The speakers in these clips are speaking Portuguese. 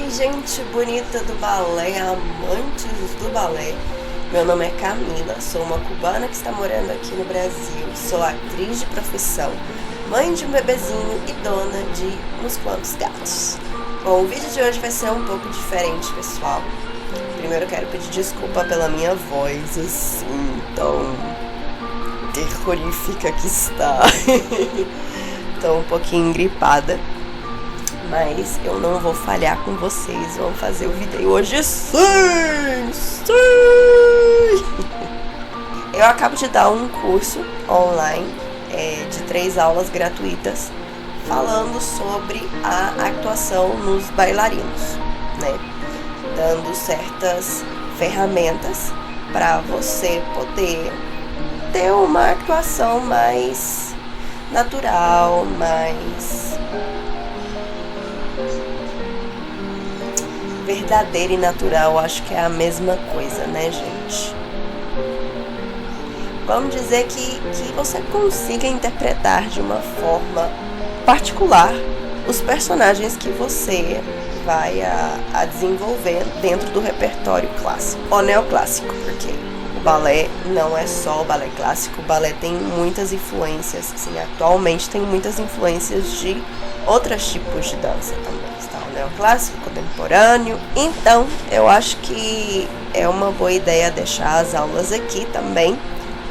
Oi, gente bonita do balé, amantes do balé. Meu nome é Camila, sou uma cubana que está morando aqui no Brasil. Sou atriz de profissão, mãe de um bebezinho e dona de uns quantos gatos. Bom, o vídeo de hoje vai ser um pouco diferente, pessoal. Primeiro eu quero pedir desculpa pela minha voz, assim, tão terrorífica que está. Tô um pouquinho gripada. Mas eu não vou falhar com vocês, vamos fazer o vídeo hoje sim! Eu acabo de dar um curso online de 3 aulas gratuitas falando sobre a atuação nos bailarinos, né? Dando certas ferramentas para você poder ter uma atuação mais natural, mais verdadeira e natural. Acho que é a mesma coisa, né, gente? Vamos dizer que você consiga interpretar de uma forma particular os personagens que você vai a desenvolver dentro do repertório clássico ou neoclássico, porque o balé não é só o balé clássico, o balé tem muitas influências, sim, atualmente tem muitas influências de outros tipos de dança também. O neoclássico, contemporâneo. Então, eu acho que é uma boa ideia deixar as aulas aqui também,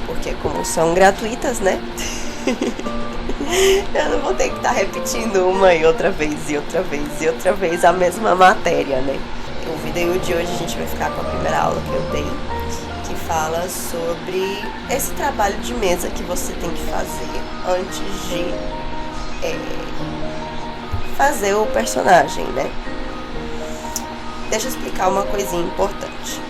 porque como são gratuitas, né? Eu não vou ter que estar repetindo uma e outra vez, e outra vez, e outra vez a mesma matéria, né? O vídeo de hoje a gente vai ficar com a primeira aula que eu dei, que fala sobre esse trabalho de mesa que você tem que fazer antes de fazer o personagem, né? Deixa eu explicar uma coisinha importante.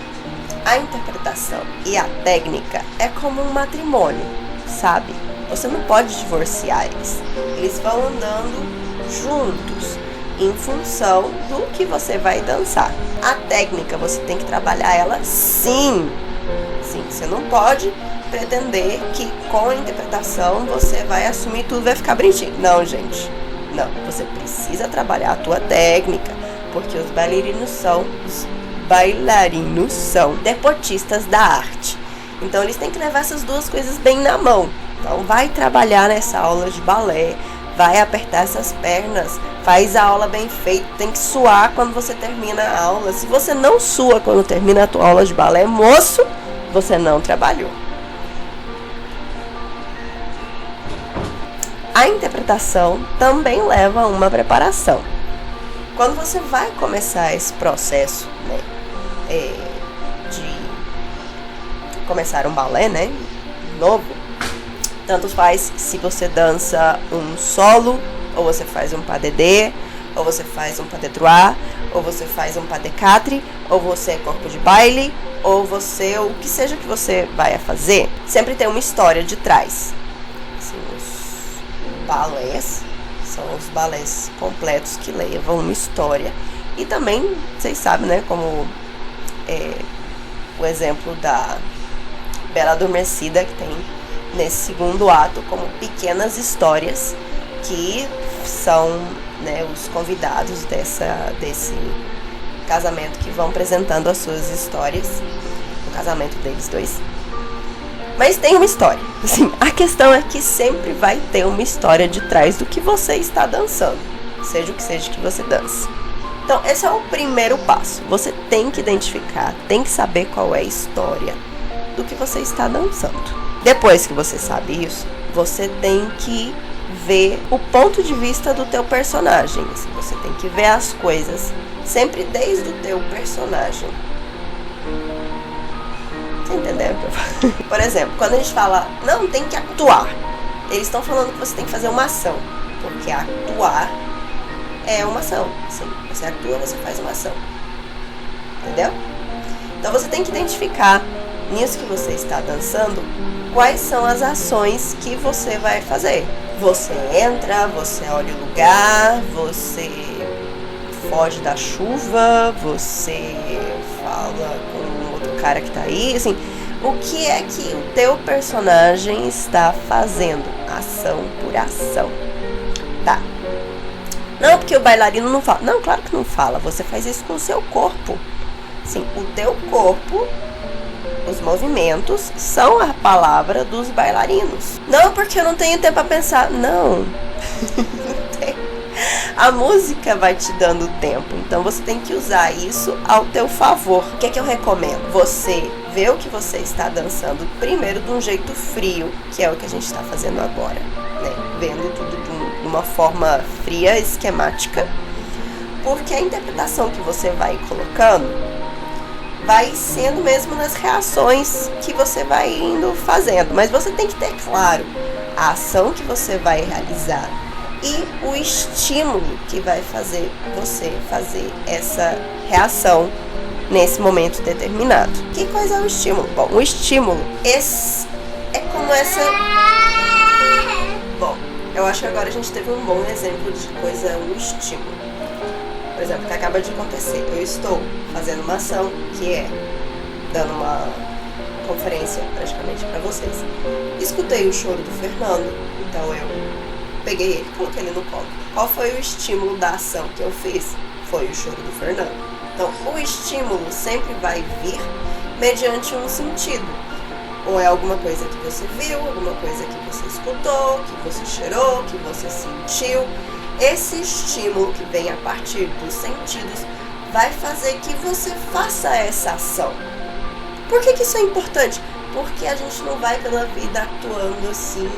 A interpretação e a técnica é como um matrimônio, sabe? Você não pode divorciar eles. Eles vão andando juntos em função do que você vai dançar. A técnica, você tem que trabalhar ela sim. Sim, você não pode pretender que com a interpretação você vai assumir tudo, vai ficar bonitinho. Não, gente. Não, você precisa trabalhar a tua técnica, porque os bailarinos são deportistas da arte. Então eles têm que levar essas duas coisas bem na mão. Então vai trabalhar nessa aula de balé, vai apertar essas pernas, faz a aula bem feita, tem que suar quando você termina a aula. Se você não sua quando termina a tua aula de balé, moço, você não trabalhou. A interpretação também leva a uma preparação. Quando você vai começar esse processo, né, de começar um balé, né, novo, tanto faz se você dança um solo, ou você faz um pas de deux, ou você faz um pas de trois, ou você faz um pas de quatre, ou você é corpo de baile, ou você, o que seja que você vai fazer, sempre tem uma história de trás. Balés são os balés completos que levam uma história. E também, vocês sabem, né, como o exemplo da Bela Adormecida, que tem nesse segundo ato como pequenas histórias que são, né, os convidados desse casamento que vão apresentando as suas histórias, o casamento deles dois. Mas tem uma história. Assim, a questão é que sempre vai ter uma história de trás do que você está dançando, seja o que seja que você dance. Então, esse é o primeiro passo. Você tem que identificar, tem que saber qual é a história do que você está dançando. Depois que você sabe isso, você tem que ver o ponto de vista do teu personagem. Assim, você tem que ver as coisas sempre desde o teu personagem. Entendeu? Por exemplo, quando a gente fala, não, tem que atuar, eles estão falando que você tem que fazer uma ação, porque atuar é uma ação. Sim, você atua, você faz uma ação. Entendeu? Então você tem que identificar, nisso que você está dançando, quais são as ações que você vai fazer. Você entra, você olha o lugar, você foge da chuva, você fala com cara que tá aí, assim, o que é que o teu personagem está fazendo? Ação por ação. Tá. Não, porque o bailarino não fala. Não, claro que não fala. Você faz isso com o seu corpo. Sim, o teu corpo, os movimentos, são a palavra dos bailarinos. Não, porque eu não tenho tempo pra pensar. Não. Não tem. A música vai te dando tempo. Então você tem que usar isso ao teu favor. O que é que eu recomendo? Você vê o que você está dançando primeiro de um jeito frio, que é o que a gente está fazendo agora, né? Vendo tudo de uma forma fria, esquemática. Porque a interpretação que você vai colocando vai sendo mesmo nas reações que você vai indo fazendo. Mas você tem que ter claro a ação que você vai realizar e o estímulo que vai fazer você fazer essa reação nesse momento determinado. Que coisa é o estímulo? Bom, o estímulo é como essa... Bom, eu acho que agora a gente teve um bom exemplo de coisa, um estímulo. Por exemplo, que acaba de acontecer. Eu estou fazendo uma ação que é dando uma conferência praticamente para vocês. Escutei o choro do Fernando, então eu peguei ele, coloquei ele no colo. Qual foi o estímulo da ação que eu fiz? Foi o choro do Fernando. Então, o estímulo sempre vai vir mediante um sentido. Ou é alguma coisa que você viu, alguma coisa que você escutou, que você cheirou, que você sentiu. Esse estímulo que vem a partir dos sentidos vai fazer que você faça essa ação. Por que isso é importante? Porque a gente não vai pela vida atuando assim,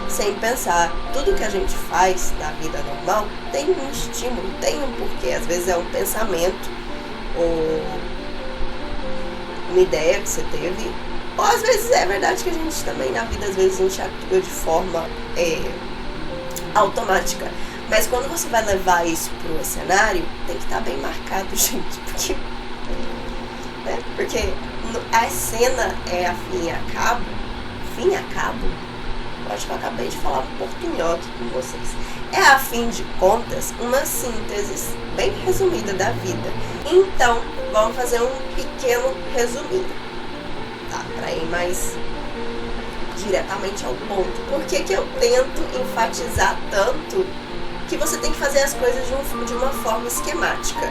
sem pensar. Tudo que a gente faz na vida normal tem um estímulo, tem um porquê. Às vezes é um pensamento, ou uma ideia que você teve. Ou às vezes é verdade que a gente também na vida, às vezes a gente atua de forma automática. Mas quando você vai levar isso pro cenário, tem que estar bem marcado, gente. Porque a cena é a fim e a cabo. Fim e a cabo? Eu acho que eu acabei de falar portunhol aqui com vocês. É, a fim de contas, uma síntese bem resumida da vida. Então, vamos fazer um pequeno resuminho, tá? Para ir mais diretamente ao ponto. Por que eu tento enfatizar tanto que você tem que fazer as coisas de uma forma esquemática?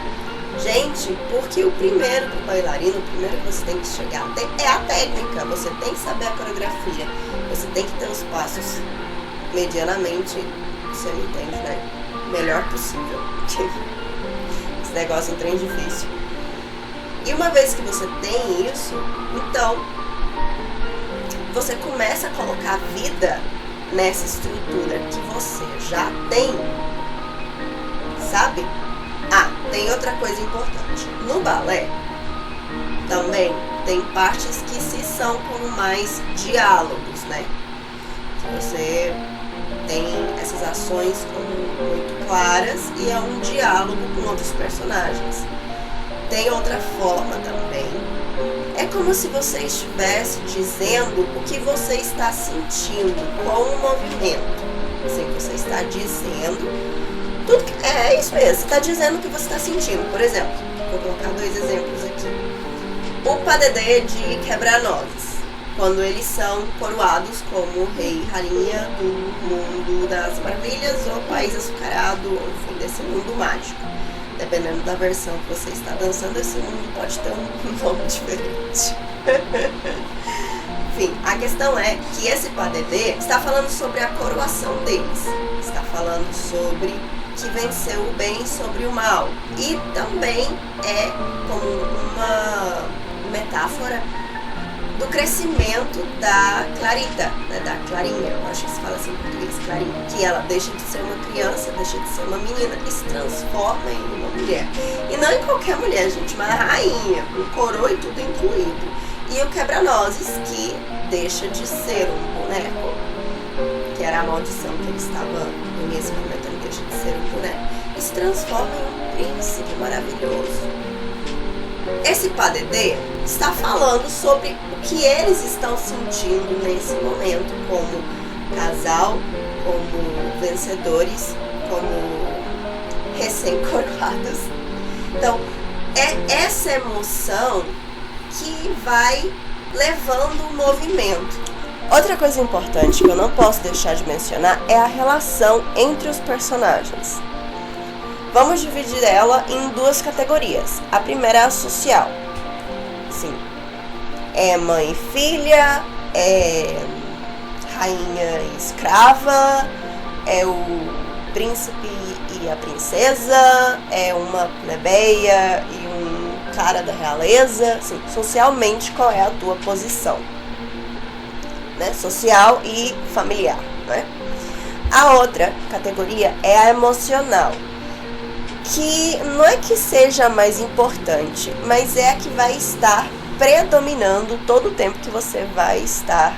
Gente, porque o primeiro do bailarino, o primeiro que você tem que chegar é a técnica. Você tem que saber a coreografia. Você tem que ter os passos medianamente, você me entende, né? Melhor possível. Esse negócio é um trem difícil. E uma vez que você tem isso, então você começa a colocar vida nessa estrutura que você já tem, sabe? Ah, tem outra coisa importante. No balé, também tem partes que se são como mais diálogos, né? Que você tem essas ações como muito claras e é um diálogo com outros personagens. Tem outra forma também. É como se você estivesse dizendo o que você está sentindo com o movimento. Assim, você está dizendo tudo que, é isso mesmo, você está dizendo o que você está sentindo. Por exemplo, vou colocar 2 exemplos aqui. O padedê de Quebra-Nozes, quando eles são coroados como rei e rainha do mundo das maravilhas ou país açucarado, enfim, desse mundo mágico. Dependendo da versão que você está dançando, esse mundo pode ter um nome diferente. Enfim, a questão é que esse padedê está falando sobre a coroação deles. Está falando sobre que venceu o bem sobre o mal. E também é como uma metáfora do crescimento da Clarita, né, da Clarinha, eu acho que se fala assim em português, Clarinha, que ela deixa de ser uma criança, deixa de ser uma menina e se transforma em uma mulher. E não em qualquer mulher, gente, uma rainha, com coroa e tudo incluído. E o Quebra-Nozes, que deixa de ser um boneco, que era a maldição que ele estava nesse momento, ele deixa de ser um boneco, e se transforma em um príncipe maravilhoso. Esse padedê está falando sobre o que eles estão sentindo nesse momento, como casal, como vencedores, como recém-coroados. Então, é essa emoção que vai levando o movimento. Outra coisa importante que eu não posso deixar de mencionar é a relação entre os personagens. Vamos dividir ela em duas categorias. A primeira é a social. Sim. É mãe e filha, é rainha e escrava, é o príncipe e a princesa, é uma plebeia e um cara da realeza. Assim, socialmente, qual é a tua posição? Né? Social e familiar, né? A outra categoria é a emocional, que não é que seja mais importante, mas é a que vai estar predominando todo o tempo que você vai estar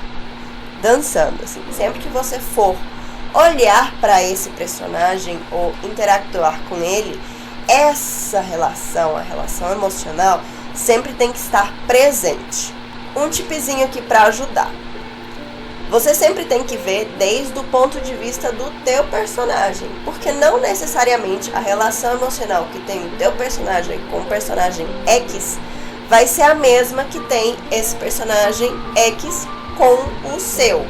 dançando. Assim, sempre que você for olhar para esse personagem ou interactuar com ele, essa relação, a relação emocional, sempre tem que estar presente. Um tipezinho aqui para ajudar. Você sempre tem que ver desde o ponto de vista do teu personagem, porque não necessariamente a relação emocional que tem o teu personagem com o personagem X vai ser a mesma que tem esse personagem X com o seu.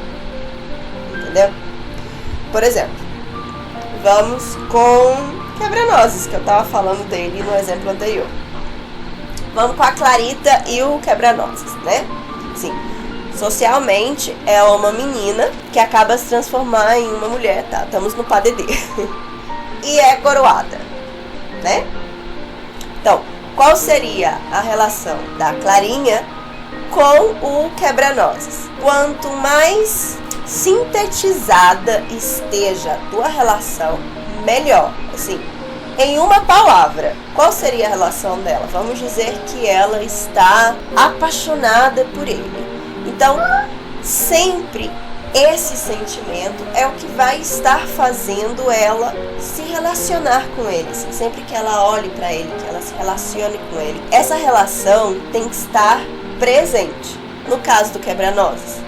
Entendeu? Por exemplo, vamos com Quebra-Nozes, que eu tava falando dele no exemplo anterior. Vamos com a Clarita e o Quebra-Nozes, né? Sim. Socialmente, é uma menina que acaba se transformar em uma mulher, tá? Estamos no PADD. E é coroada, né? Então, qual seria a relação da Clarinha com o Quebra-Nozes? Quanto mais sintetizada esteja a tua relação, melhor. Assim, em uma palavra, qual seria a relação dela? Vamos dizer que ela está apaixonada por ele. Então, sempre esse sentimento é o que vai estar fazendo ela se relacionar com ele. Assim, sempre que ela olhe para ele, que ela se relacione com ele. Essa relação tem que estar presente. No caso do Quebra-Nozes,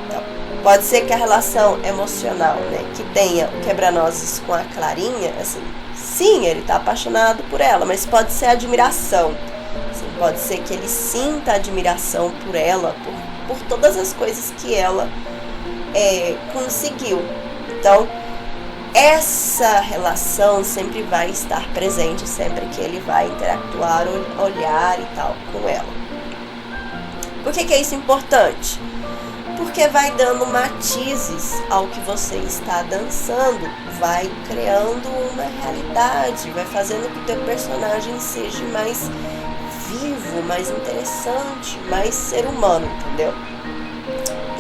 então, pode ser que a relação emocional, né, que tenha o Quebra-Nozes com a Clarinha, assim, sim, ele está apaixonado por ela, mas pode ser admiração. Assim, pode ser que ele sinta admiração por ela, por todas as coisas que ela conseguiu. Então, essa relação sempre vai estar presente, sempre que ele vai interactuar, olhar e tal com ela. Por que é isso importante? Porque vai dando matizes ao que você está dançando, vai criando uma realidade, vai fazendo que o teu personagem seja mais vivo, mais interessante, mais ser humano, entendeu?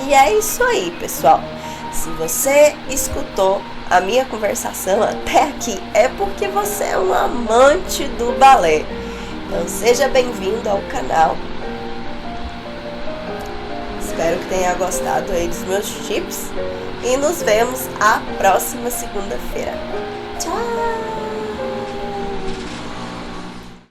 E é isso aí, pessoal. Se você escutou a minha conversação até aqui, é porque você é um amante do balé. Então seja bem-vindo ao canal. Espero que tenha gostado aí dos meus tips. E nos vemos a próxima segunda-feira. Tchau!